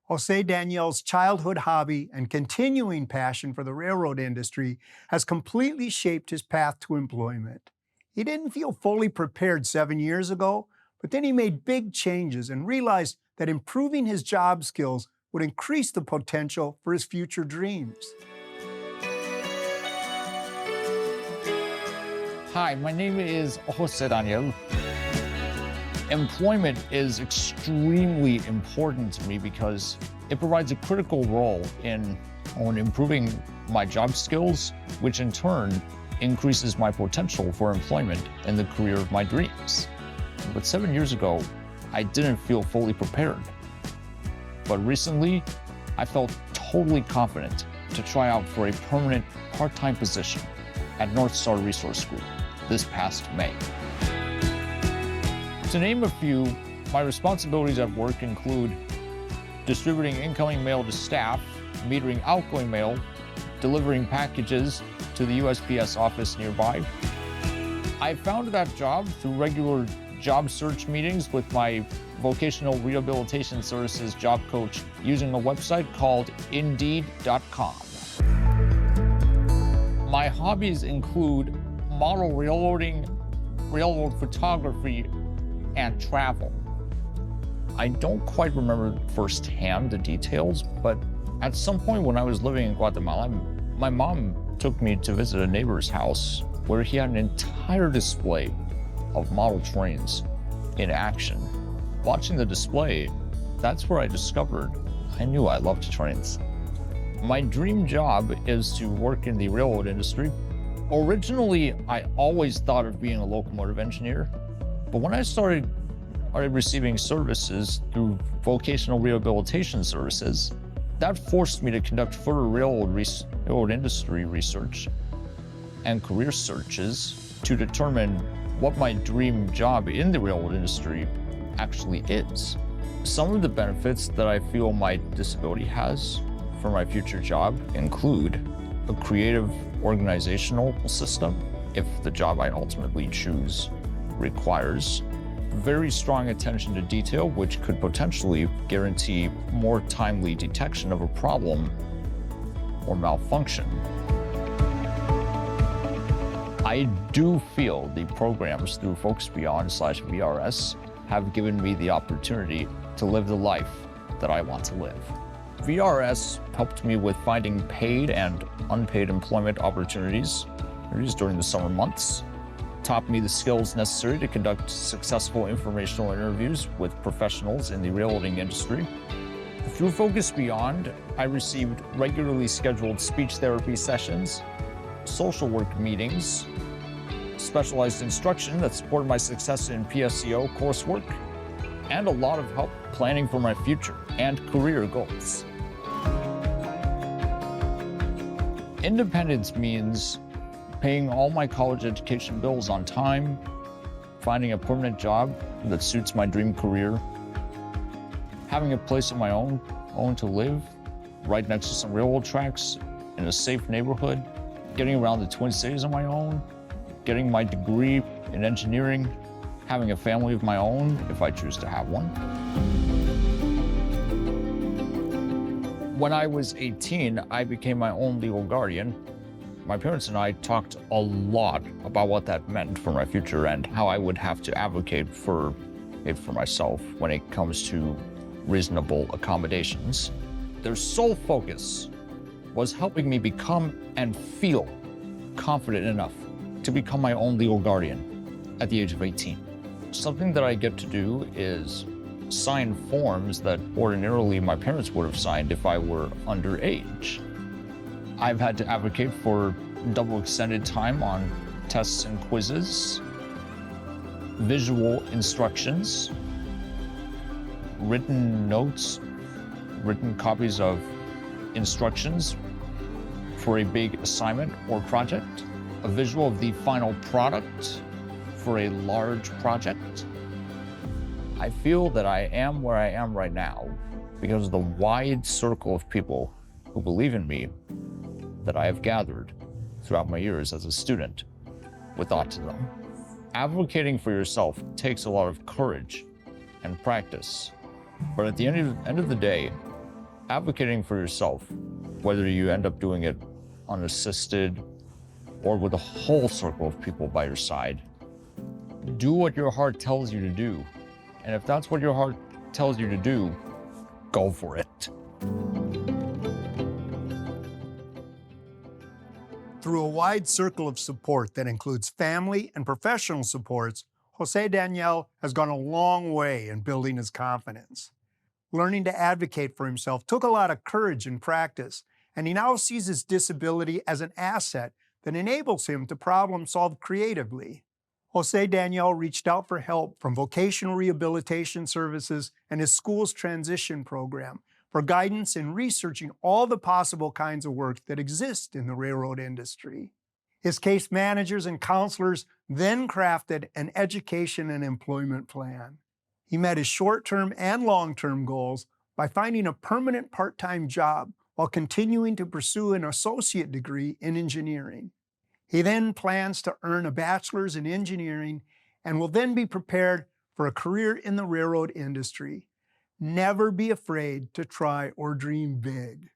José-Daniel's childhood hobby and continuing passion for the railroad industry has completely shaped his path to employment. He didn't feel fully prepared 7 years ago, but then he made big changes and realized that improving his job skills would increase the potential for his future dreams. Hi, my name is José-Daniel. Employment is extremely important to me because it provides a critical role in improving my job skills, which in turn increases my potential for employment in the career of my dreams. But 7 years ago, I didn't feel fully prepared. But recently, I felt totally confident to try out for a permanent part-time position at North Star Resource Group this past May. To name a few, my responsibilities at work include distributing incoming mail to staff, metering outgoing mail, delivering packages to the USPS office nearby. I found that job through regular job search meetings with my vocational rehabilitation services job coach using a website called Indeed.com. My hobbies include model railroading, railroad photography, and travel. I don't quite remember firsthand the details, but at some point when I was living in Guatemala, my mom took me to visit a neighbor's house where he had an entire display of model trains in action. Watching the display, that's where I discovered I knew I loved trains. My dream job is to work in the railroad industry. Originally, I always thought of being a locomotive engineer, but when I started receiving services through vocational rehabilitation services, that forced me to conduct further railroad industry research and career searches to determine what my dream job in the railroad industry actually is. Some of the benefits that I feel my disability has for my future job include a creative organizational system, if the job I ultimately choose requires very strong attention to detail, which could potentially guarantee more timely detection of a problem or malfunction. I do feel the programs through Focus Beyond/VRS have given me the opportunity to live the life that I want to live. VRS helped me with finding paid and unpaid employment opportunities during the summer months, taught me the skills necessary to conduct successful informational interviews with professionals in the railroading industry. Through Focus Beyond, I received regularly scheduled speech therapy sessions, social work meetings, specialized instruction that supported my success in PSCO coursework, and a lot of help planning for my future and career goals. Independence means paying all my college education bills on time, finding a permanent job that suits my dream career, having a place of my own to live right next to some railroad tracks in a safe neighborhood, getting around the Twin Cities on my own, getting my degree in engineering, having a family of my own if I choose to have one. When I was 18, I became my own legal guardian. My parents and I talked a lot about what that meant for my future and how I would have to advocate for it for myself when it comes to reasonable accommodations. Their sole focus was helping me become and feel confident enough to become my own legal guardian at the age of 18. Something that I get to do is sign forms that ordinarily my parents would have signed if I were underage. I've had to advocate for double extended time on tests and quizzes, visual instructions, written notes, written copies of instructions for a big assignment or project, a visual of the final product for a large project. I feel that I am where I am right now because of the wide circle of people who believe in me that I have gathered throughout my years as a student with autism. Advocating for yourself takes a lot of courage and practice, but at the end of the day, advocating for yourself, whether you end up doing it unassisted or with a whole circle of people by your side. Do what your heart tells you to do. And if that's what your heart tells you to do, go for it. Through a wide circle of support that includes family and professional supports, José-Daniel has gone a long way in building his confidence. Learning to advocate for himself took a lot of courage and practice, and he now sees his disability as an asset that enables him to problem solve creatively. José-Daniel reached out for help from vocational rehabilitation services and his school's transition program for guidance in researching all the possible kinds of work that exist in the railroad industry. His case managers and counselors then crafted an education and employment plan. He met his short-term and long-term goals by finding a permanent part-time job while continuing to pursue an associate degree in engineering. He then plans to earn a bachelor's in engineering and will then be prepared for a career in the railroad industry. Never be afraid to try or dream big.